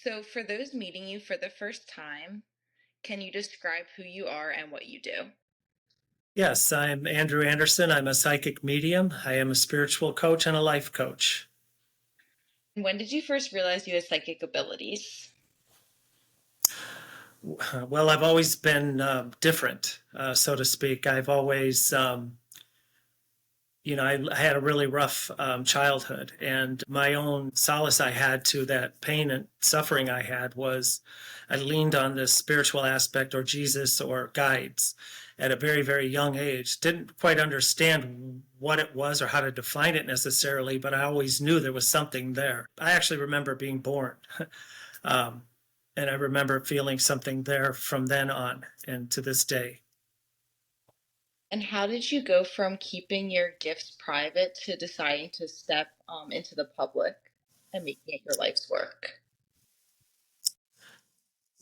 So, for those meeting you for the first time, can you describe who you are and what you do? Yes, I'm Andrew Anderson. I'm a psychic medium. I am a spiritual coach and a life coach. When did you first realize you had psychic abilities? Well, I've always been different, so to speak. I've always, I had a really rough childhood, and my own solace I had to that pain and suffering I had was I leaned on this spiritual aspect or Jesus or guides at a very, very young age. Didn't quite understand what it was or how to define it necessarily, but I always knew there was something there. I actually remember being born. um, and I remember feeling something there from then on and to this day. And how did you go from keeping your gifts private to deciding to step into the public and making it your life's work?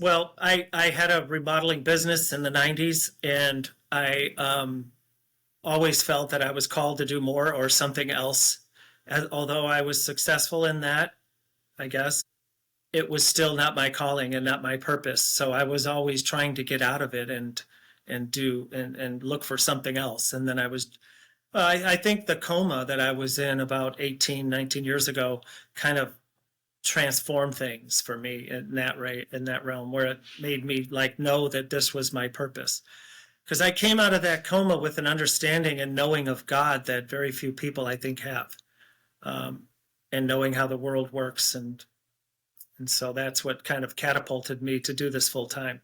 Well, I had a remodeling business in the 90s, and I always felt that I was called to do more or something else. Although I was successful in that, I guess, it was still not my calling and not my purpose. So I was always trying to get out of it and look for something else. And then I think the coma that I was in about 18, 19 years ago kind of transform things for me in that realm where it made me like know that this was my purpose, because I came out of that coma with an understanding and knowing of God that very few people I think have, um, and knowing how the world works, and so that's what kind of catapulted me to do this full time.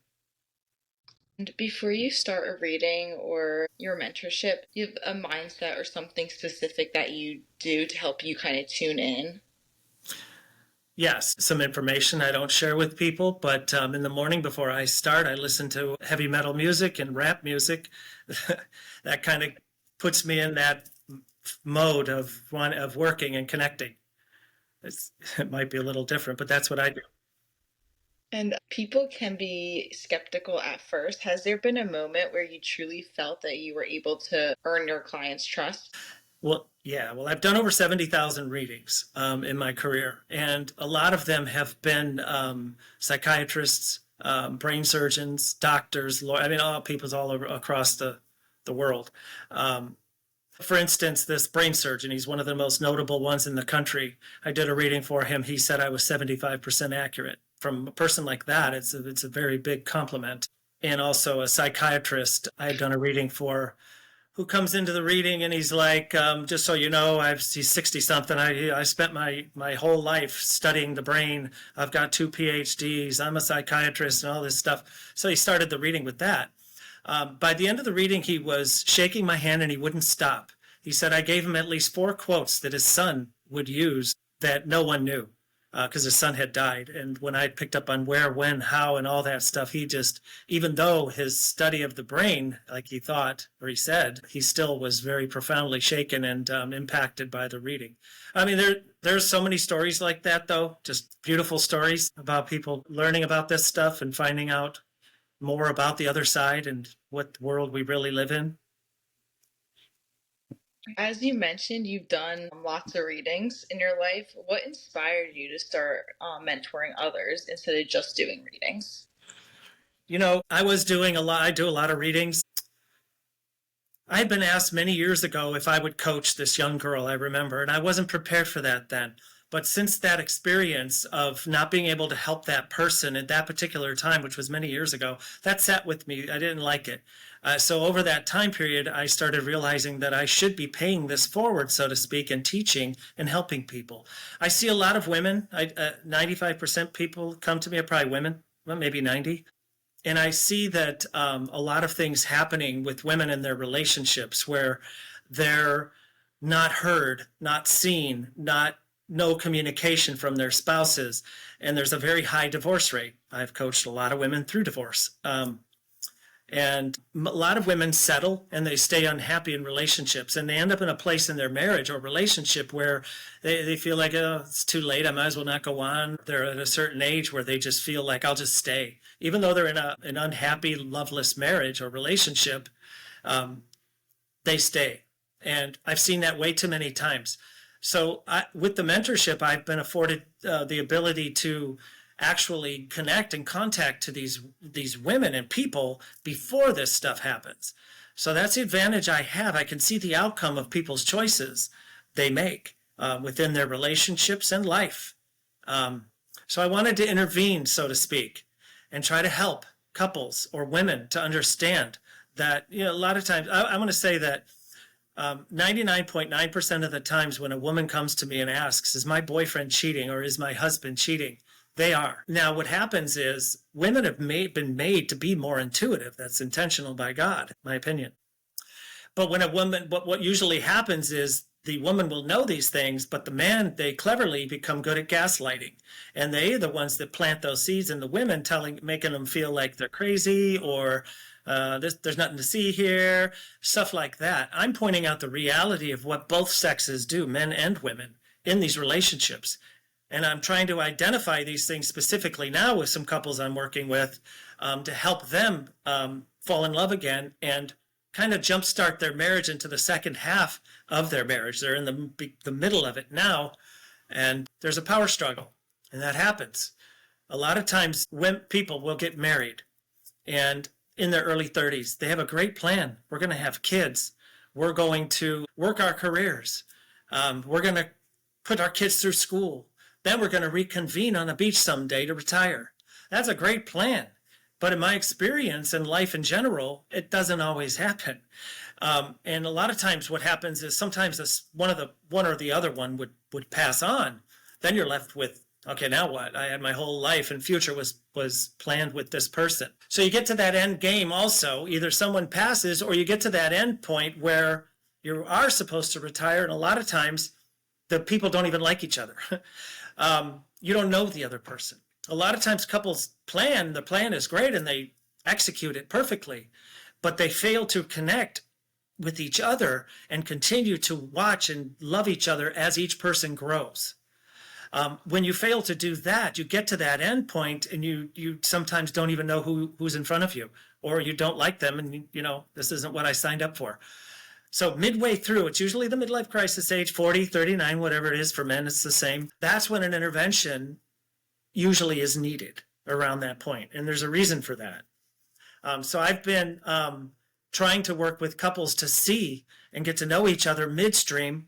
And before you start a reading or your mentorship, you have a mindset or something specific that you do to help you kind of tune in. Yes, some information I don't share with people, but in the morning before I start, I listen to heavy metal music and rap music. That kind of puts me in that mode of working and connecting. It might be a little different, but that's what I do. And people can be skeptical at first. Has there been a moment where you truly felt that you were able to earn your clients' trust? Well, yeah. Well, I've done over 70,000 readings in my career, and a lot of them have been psychiatrists, brain surgeons, doctors, I mean, all people's all over across the world. Um, for instance, this brain surgeon, he's one of the most notable ones in the country. I did a reading for him. He said I was 75% accurate. From a person like that, it's a very big compliment. And also a psychiatrist I had done a reading for, who comes into the reading and he's like, just so you know, he's 60 something. I spent my whole life studying the brain. I've got 2 PhDs. I'm a psychiatrist and all this stuff. So he started the reading with that. By the end of the reading, he was shaking my hand and he wouldn't stop. He said I gave him at least 4 quotes that his son would use that no one knew, because his son had died. And when I picked up on where, when, how, and all that stuff, he just, even though his study of the brain, like he thought or he said, he still was very profoundly shaken and impacted by the reading. I mean, there's so many stories like that, though, just beautiful stories about people learning about this stuff and finding out more about the other side and what world we really live in. As you mentioned, you've done lots of readings in your life. What inspired you to start mentoring others instead of just doing readings? You know, I do a lot of readings. I had been asked many years ago if I would coach this young girl, I remember, and I wasn't prepared for that then. But since that experience of not being able to help that person at that particular time, which was many years ago, that sat with me. I didn't like it. So over that time period, I started realizing that I should be paying this forward, so to speak, and teaching and helping people. I see a lot of women. 95% people come to me are probably women, well, maybe 90, and I see that a lot of things happening with women in their relationships where they're not heard, not seen, not no communication from their spouses, and there's a very high divorce rate. I've coached a lot of women through divorce. And a lot of women settle and they stay unhappy in relationships, and they end up in a place in their marriage or relationship where they feel like, oh, it's too late. I might as well not go on. They're at a certain age where they just feel like I'll just stay. Even though they're in an unhappy, loveless marriage or relationship, they stay. And I've seen that way too many times. So with the mentorship, I've been afforded the ability to actually connect and contact to these women and people before this stuff happens. So that's the advantage I have. I can see the outcome of people's choices they make within their relationships and life. So I wanted to intervene, so to speak, and try to help couples or women to understand that, a lot of times, I want to say that 99.9% of the times when a woman comes to me and asks, is my boyfriend cheating or is my husband cheating? They are. Now, what happens is women have been made to be more intuitive. That's intentional by God, in my opinion. But when a woman, what usually happens is the woman will know these things, but the man, they cleverly become good at gaslighting. And they are the ones that plant those seeds in the women, making them feel like they're crazy or there's nothing to see here, stuff like that. I'm pointing out the reality of what both sexes do, men and women, in these relationships. And I'm trying to identify these things specifically now with some couples I'm working with to help them fall in love again and kind of jumpstart their marriage into the second half of their marriage. They're in the middle of it now, and there's a power struggle, and that happens. A lot of times when people will get married and in their early 30s, they have a great plan. We're going to have kids. We're going to work our careers. We're going to put our kids through school. Then we're going to reconvene on the beach someday to retire. That's a great plan. But in my experience in life in general, it doesn't always happen. And a lot of times what happens is sometimes one or the other one would pass on. Then you're left with, okay, now what? I had my whole life and future was planned with this person. So you get to that end game also. Either someone passes or you get to that end point where you are supposed to retire. And a lot of times the people don't even like each other. You don't know the other person. A lot of times couples the plan is great and they execute it perfectly, but they fail to connect with each other and continue to watch and love each other as each person grows. When you fail to do that, you get to that end point and you sometimes don't even know who's in front of you, or you don't like them and this isn't what I signed up for. So midway through, it's usually the midlife crisis age, 40, 39, whatever it is. For men, it's the same. That's when an intervention usually is needed around that point. And there's a reason for that. So I've been trying to work with couples to see and get to know each other midstream,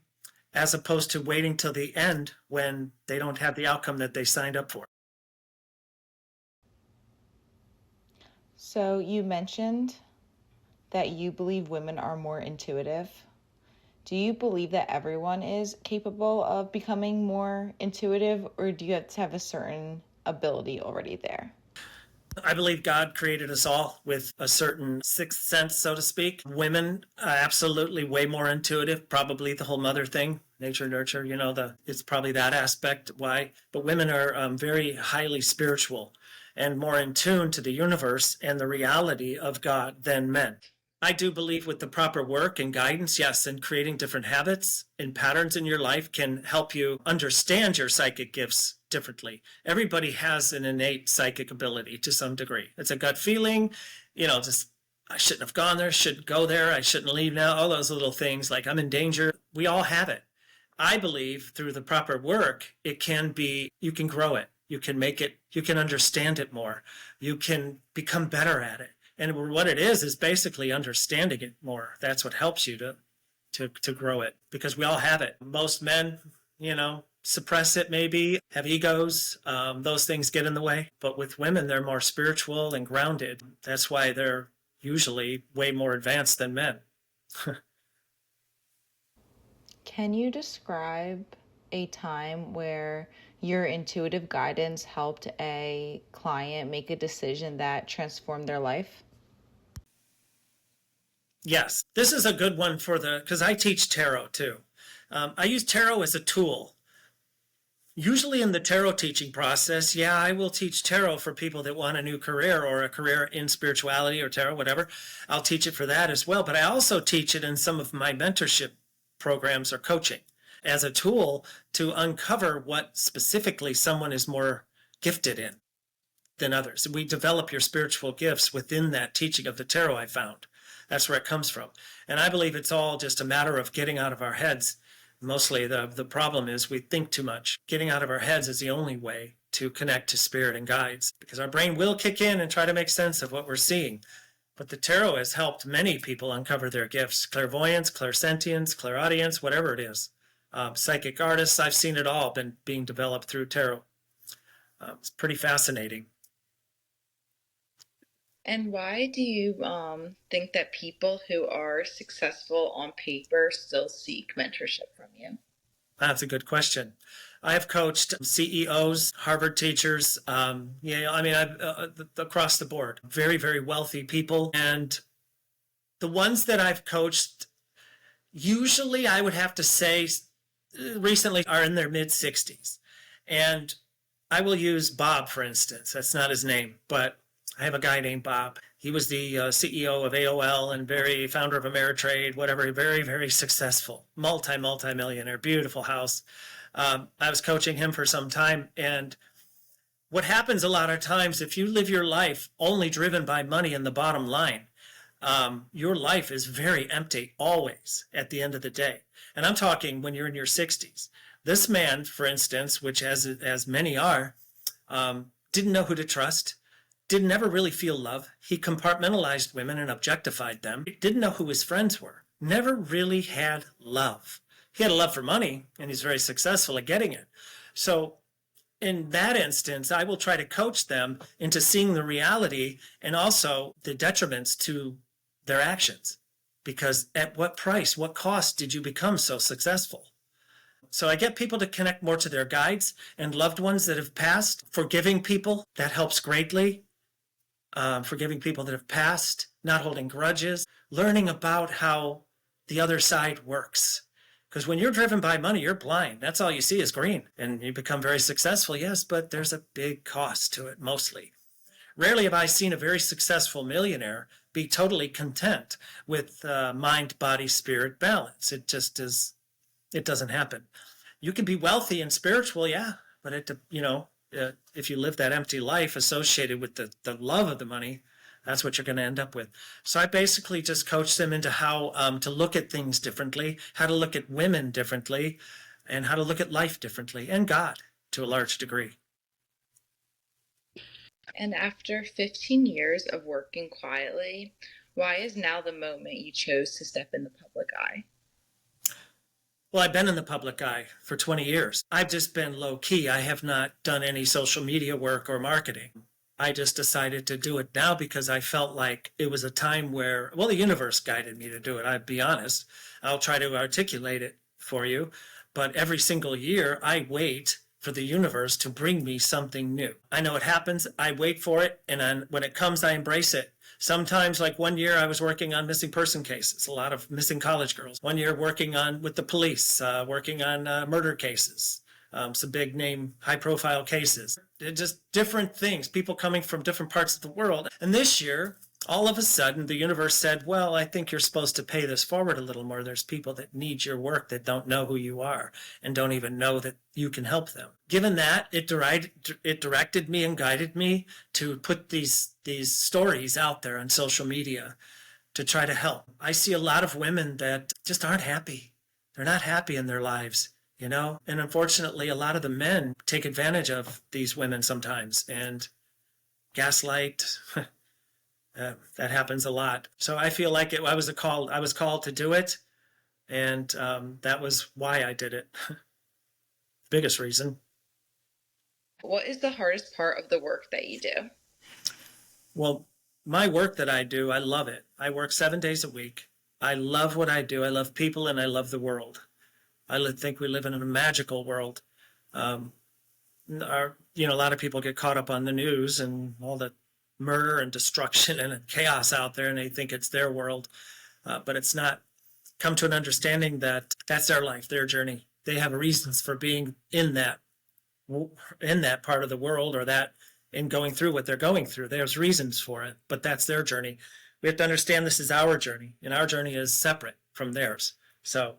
as opposed to waiting till the end when they don't have the outcome that they signed up for. So you mentioned that you believe women are more intuitive. Do you believe that everyone is capable of becoming more intuitive, or do you have to have a certain ability already there? I believe God created us all with a certain sixth sense, so to speak. Women are absolutely way more intuitive, probably the whole mother thing, nature, nurture, it's probably that aspect why. But women are very highly spiritual and more in tune to the universe and the reality of God than men. I do believe with the proper work and guidance, yes, and creating different habits and patterns in your life can help you understand your psychic gifts differently. Everybody has an innate psychic ability to some degree. It's a gut feeling, just I shouldn't have gone there, shouldn't go there, I shouldn't leave now, all those little things like I'm in danger. We all have it. I believe through the proper work, you can grow it. You can make it, you can understand it more. You can become better at it. And what it is basically understanding it more. That's what helps you to grow it, because we all have it. Most men, suppress it maybe, have egos. Those things get in the way. But with women, they're more spiritual and grounded. That's why they're usually way more advanced than men. Can you describe a time where your intuitive guidance helped a client make a decision that transformed their life? Yes, this is a good one because I teach tarot too. I use tarot as a tool. Usually in the tarot teaching process, I will teach tarot for people that want a new career or a career in spirituality or tarot, whatever. I'll teach it for that as well. But I also teach it in some of my mentorship programs or coaching as a tool to uncover what specifically someone is more gifted in than others. We develop your spiritual gifts within that teaching of the tarot, I found. That's where it comes from. And I believe it's all just a matter of getting out of our heads. Mostly the problem is we think too much. Getting out of our heads is the only way to connect to spirit and guides, because our brain will kick in and try to make sense of what we're seeing. But the tarot has helped many people uncover their gifts: clairvoyance, clairsentience, clairaudience, whatever it is. Psychic artists, I've seen it all been being developed through tarot. It's pretty fascinating. And why do you think that people who are successful on paper still seek mentorship from you? That's a good question. I have coached CEOs, Harvard teachers, across the board, very, very wealthy people. And the ones that I've coached, usually I would have to say recently are in their mid 60s. And I will use Bob, for instance. That's not his name, but I have a guy named Bob. He was the CEO of AOL and founder of Ameritrade, whatever, very, very successful, multi-millionaire, beautiful house. I was coaching him for some time. And what happens a lot of times, if you live your life only driven by money and the bottom line, your life is very empty always at the end of the day. And I'm talking when you're in your 60s. This man, for instance, which as many are, didn't know who to trust, didn't ever really feel love. He compartmentalized women and objectified them. He didn't know who his friends were. Never really had love. He had a love for money, and he's very successful at getting it. So in that instance, I will try to coach them into seeing the reality and also the detriments to their actions. Because at what price, what cost did you become so successful? So I get people to connect more to their guides and loved ones that have passed. Forgiving people, that helps greatly. Forgiving people that have passed, not holding grudges, learning about how the other side works. Because when you're driven by money, you're blind. That's all you see is green. And you become very successful, yes, but there's a big cost to it mostly. Rarely have I seen a very successful millionaire be totally content with mind, body, spirit balance. It just is, it doesn't happen. You can be wealthy and spiritual, yeah, but if you live that empty life associated with the love of the money, that's what you're going to end up with. So I basically just coach them into how to look at things differently, how to look at women differently, and how to look at life differently, and God to a large degree. And after 15 years of working quietly, why is now the moment you chose to step in the public eye? Well, I've been in the public eye for 20 years. I've just been low key. I have not done any social media work or marketing. I just decided to do it now because I felt like it was a time where, well, the universe guided me to do it. I'll be honest. I'll try to articulate it for you. But every single year, I wait for the universe to bring me something new. I know it happens. I wait for it. And when it comes, I embrace it. Sometimes, like one year, I was working on missing person cases, a lot of missing college girls. One year working with the police, working on murder cases, some big name, high profile cases. Just different things, people coming from different parts of the world. And this year, all of a sudden, the universe said, well, I think you're supposed to pay this forward a little more. There's people that need your work that don't know who you are and don't even know that you can help them. Given that, it directed me and guided me to put these stories out there on social media to try to help. I see a lot of women that just aren't happy. They're not happy in their lives, you know? And unfortunately, a lot of the men take advantage of these women sometimes and gaslight. That happens a lot. So I feel like I was called to do it, and that was why I did it. Biggest reason. What is the hardest part of the work that you do? Well, my work that I do, I love it. I work 7 days a week. I love what I do. I love people and I love the world. I think we live in a magical world. A lot of people get caught up on the news and all the murder and destruction and chaos out there, and they think it's their world, but it's not. Come to an understanding that that's their life, their journey. They have reasons for being in that part of the world, or that in going through what they're going through. There's reasons for it, but that's their journey. We have to understand this is our journey, and our journey is separate from theirs. So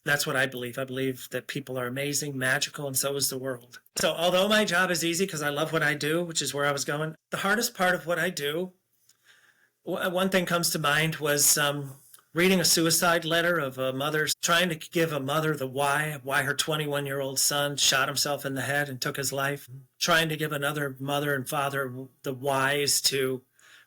that's what I believe. I believe that people are amazing, magical, and so is the world. So although my job is easy because I love what I do, which is where I was going, the hardest part of what I do, one thing comes to mind was reading a suicide letter of a mother trying to give a mother the why her 21-year-old son shot himself in the head and took his life, trying to give another mother and father the whys to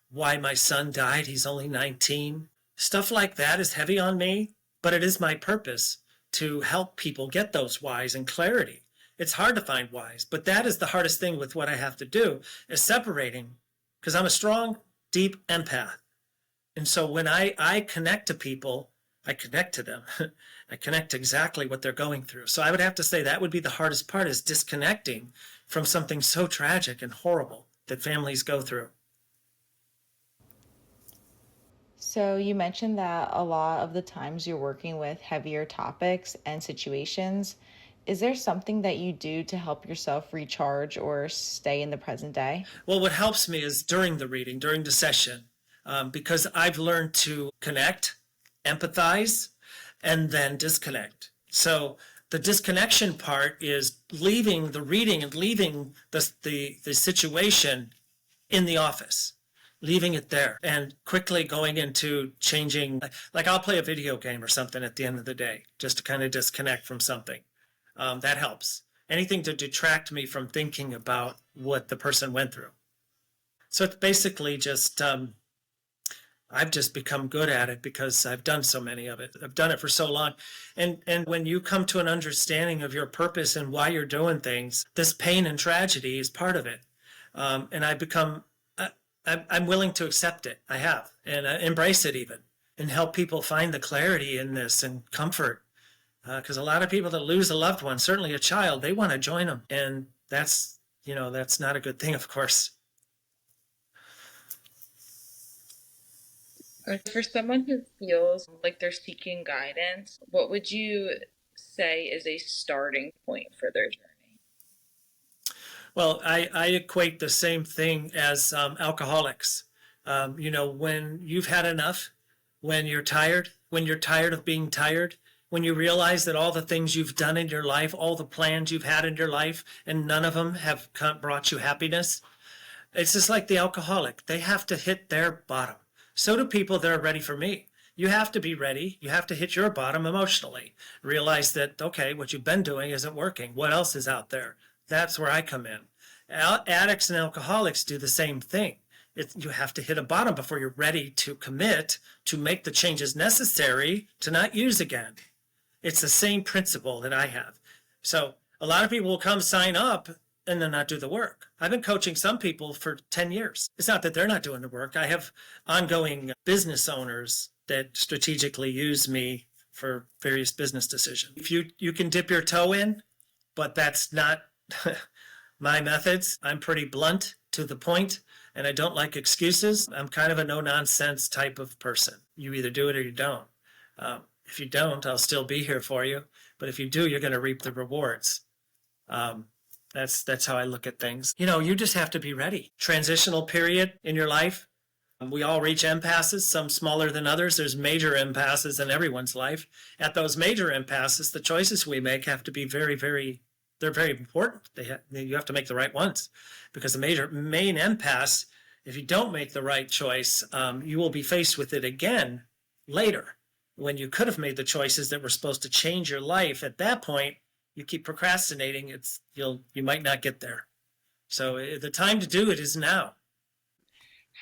why my son died. He's only 19. Stuff like that is heavy on me, but it is my purpose to help people get those whys and clarity. It's hard to find whys, but that is the hardest thing with what I have to do, is separating, because I'm a strong, deep empath. And so when I connect to people, I connect to them. I connect to exactly what they're going through. So I would have to say that would be the hardest part, is disconnecting from something so tragic and horrible that families go through. So you mentioned that a lot of the times you're working with heavier topics and situations. Is there something that you do to help yourself recharge or stay in the present day? Well, what helps me is during the reading, during the session, because I've learned to connect, empathize, and then disconnect. So the disconnection part is leaving the reading and leaving the situation in the office, leaving it there, and quickly going into changing. Like I'll play a video game or something at the end of the day, just to kind of disconnect from something. That helps. Anything to detract me from thinking about what the person went through. So it's basically just, I've just become good at it because I've done so many of it. I've done it for so long. And when you come to an understanding of your purpose and why you're doing things, this pain and tragedy is part of it. And I'm willing to accept it. I have, and embrace it even, and help people find the clarity in this and comfort. Because a lot of people that lose a loved one, certainly a child, they want to join them. And that's not a good thing, of course. For someone who feels like they're seeking guidance, what would you say is a starting point for their journey? Well, I equate the same thing as alcoholics. When you've had enough, when you're tired of being tired, when you realize that all the things you've done in your life, all the plans you've had in your life, and none of them have brought you happiness, it's just like the alcoholic. They have to hit their bottom. So do people that are ready for me. You have to be ready. You have to hit your bottom emotionally. Realize that, okay, what you've been doing isn't working. What else is out there? That's where I come in. Addicts and alcoholics do the same thing. You have to hit a bottom before you're ready to commit to make the changes necessary to not use again. It's the same principle that I have. So a lot of people will come sign up and then not do the work. I've been coaching some people for 10 years. It's not that they're not doing the work. I have ongoing business owners that strategically use me for various business decisions. If you can dip your toe in, but that's not my methods. I'm pretty blunt, to the point, and I don't like excuses. I'm kind of a no-nonsense type of person. You either do it or you don't. If you don't, I'll still be here for you. But if you do, you're going to reap the rewards. That's how I look at things. You just have to be ready. Transitional period in your life. We all reach impasses, some smaller than others. There's major impasses in everyone's life. At those major impasses, the choices we make have to be very, they're very important. You have to make the right ones, because the main impasse, if you don't make the right choice, you will be faced with it again later, when you could have made the choices that were supposed to change your life. At that point, you keep procrastinating. You might not get there. So the time to do it is now.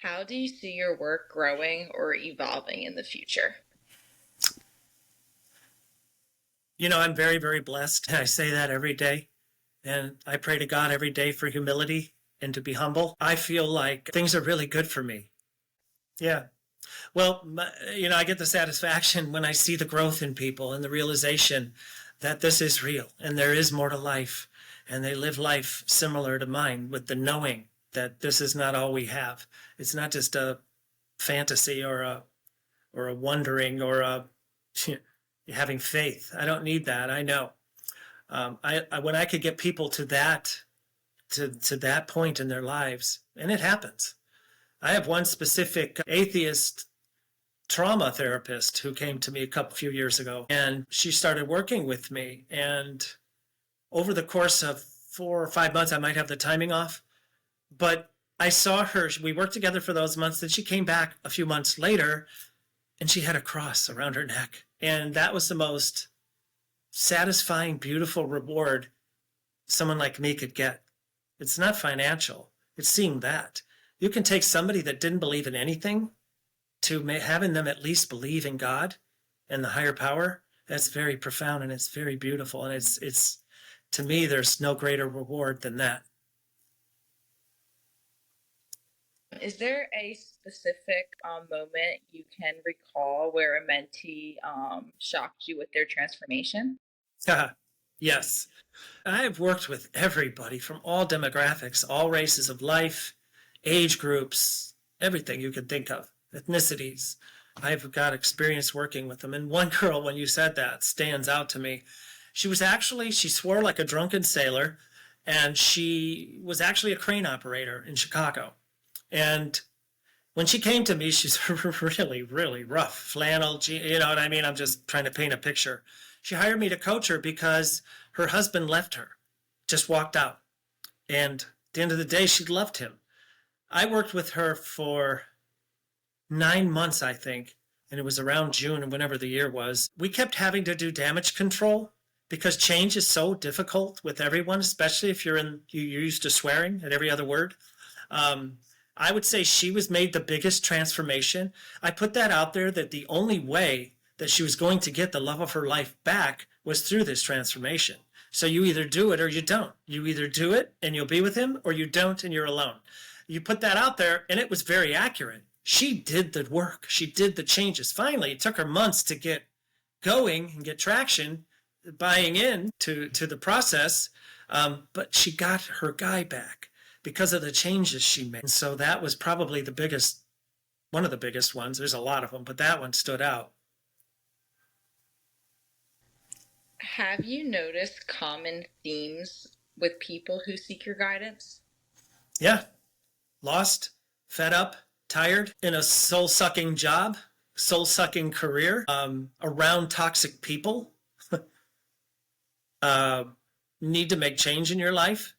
How do you see your work growing or evolving in the future? I'm very, very blessed. I say that every day. And I pray to God every day for humility and to be humble. I feel like things are really good for me. Yeah. Well, I get the satisfaction when I see the growth in people and the realization that this is real and there is more to life, and they live life similar to mine, with the knowing that this is not all we have. It's not just a fantasy or a wondering or having faith. I don't need that. I know. When I could get people to that point in their lives, and it happens. I have one specific atheist trauma therapist who came to me a few years ago, and she started working with me. And over the course of 4 or 5 months, I might have the timing off, but I saw her. We worked together for those months. Then she came back a few months later, and she had a cross around her neck. And that was the most satisfying, beautiful reward someone like me could get. It's not financial, it's seeing that. You can take somebody that didn't believe in anything to having them at least believe in God and the higher power. That's very profound and it's very beautiful. And it's to me, there's no greater reward than that. Is there a specific moment you can recall where a mentee shocked you with their transformation? Yes. I've worked with everybody from all demographics, all races of life, age groups, everything you could think of, ethnicities. I've got experience working with them. And one girl, when you said that, stands out to me. She swore like a drunken sailor, and she was actually a crane operator in Chicago. And when she came to me, she's really, really rough, flannel, you know what I mean? I'm just trying to paint a picture. She hired me to coach her because her husband left her, just walked out. And at the end of the day, she loved him. I worked with her for 9 months, I think, and it was around June and whenever the year was. We kept having to do damage control because change is so difficult with everyone, especially if you're used to swearing at every other word. I would say she was made the biggest transformation. I put that out there that the only way that she was going to get the love of her life back was through this transformation. So you either do it or you don't. You either do it and you'll be with him, or you don't and you're alone. You put that out there, and it was very accurate. She did the work. She did the changes. Finally, it took her months to get going and get traction, buying in to the process, but she got her guy back because of the changes she made. And so that was probably one of the biggest ones. There's a lot of them, but that one stood out. Have you noticed common themes with people who seek your guidance? Yeah. Lost, fed up, tired, in a soul-sucking job, soul-sucking career, around toxic people, need to make change in your life.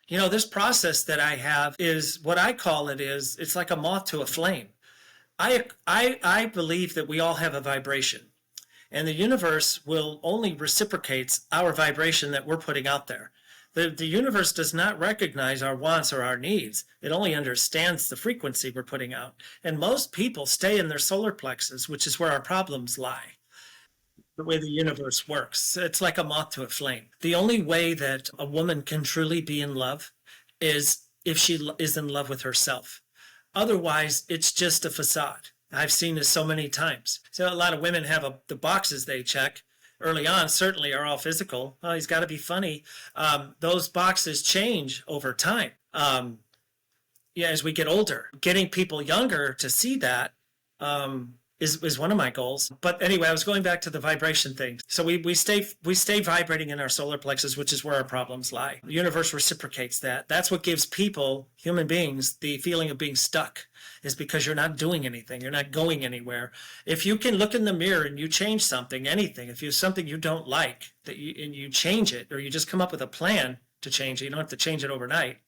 You know, this process that I have is what I call it's like a moth to a flame. I believe that we all have a vibration, and the universe will only reciprocates our vibration that we're putting out there. The universe does not recognize our wants or our needs. It only understands the frequency we're putting out. And most people stay in their solar plexus, which is where our problems lie. The way the universe works, it's like a moth to a flame. The only way that a woman can truly be in love is if she is in love with herself. Otherwise, it's just a facade. I've seen this so many times. So a lot of women have the boxes they check early on, certainly are all physical. Oh, he's got to be funny. Those boxes change over time. As we get older, getting people younger to see that is one of my goals. But anyway, I was going back to the vibration thing. So we stay vibrating in our solar plexus, which is where our problems lie. The universe reciprocates that. That's what gives people, human beings, the feeling of being stuck, is because you're not doing anything. You're not going anywhere. If you can look in the mirror and you change something, anything, if there's something you don't like, and you change it, or you just come up with a plan to change it, you don't have to change it overnight,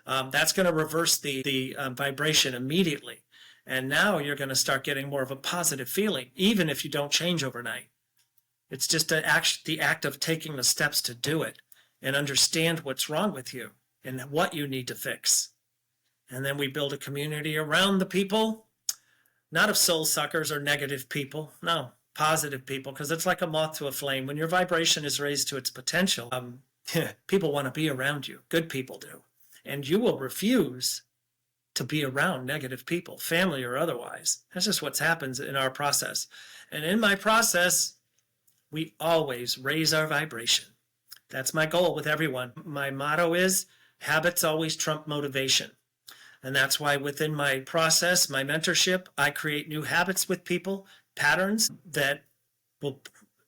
that's going to reverse the vibration immediately. And now you're going to start getting more of a positive feeling, even if you don't change overnight. It's just the act of taking the steps to do it and understand what's wrong with you and what you need to fix. And then we build a community around the people, not of soul suckers or negative people, no, positive people, because it's like a moth to a flame. When your vibration is raised to its potential, people want to be around you. Good people do. And you will refuse to be around negative people, family or otherwise. That's just what happens in our process. And in my process, we always raise our vibration. That's my goal with everyone. My motto is, habits always trump motivation. And that's why within my process, my mentorship, I create new habits with people, patterns that will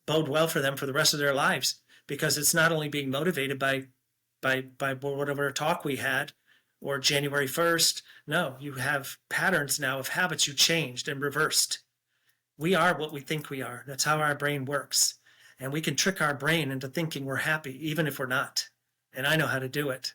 bode well for them for the rest of their lives. Because it's not only being motivated by whatever talk we had, or January 1st. No, you have patterns now of habits you changed and reversed. We are what we think we are. That's how our brain works. And we can trick our brain into thinking we're happy, even if we're not. And I know how to do it.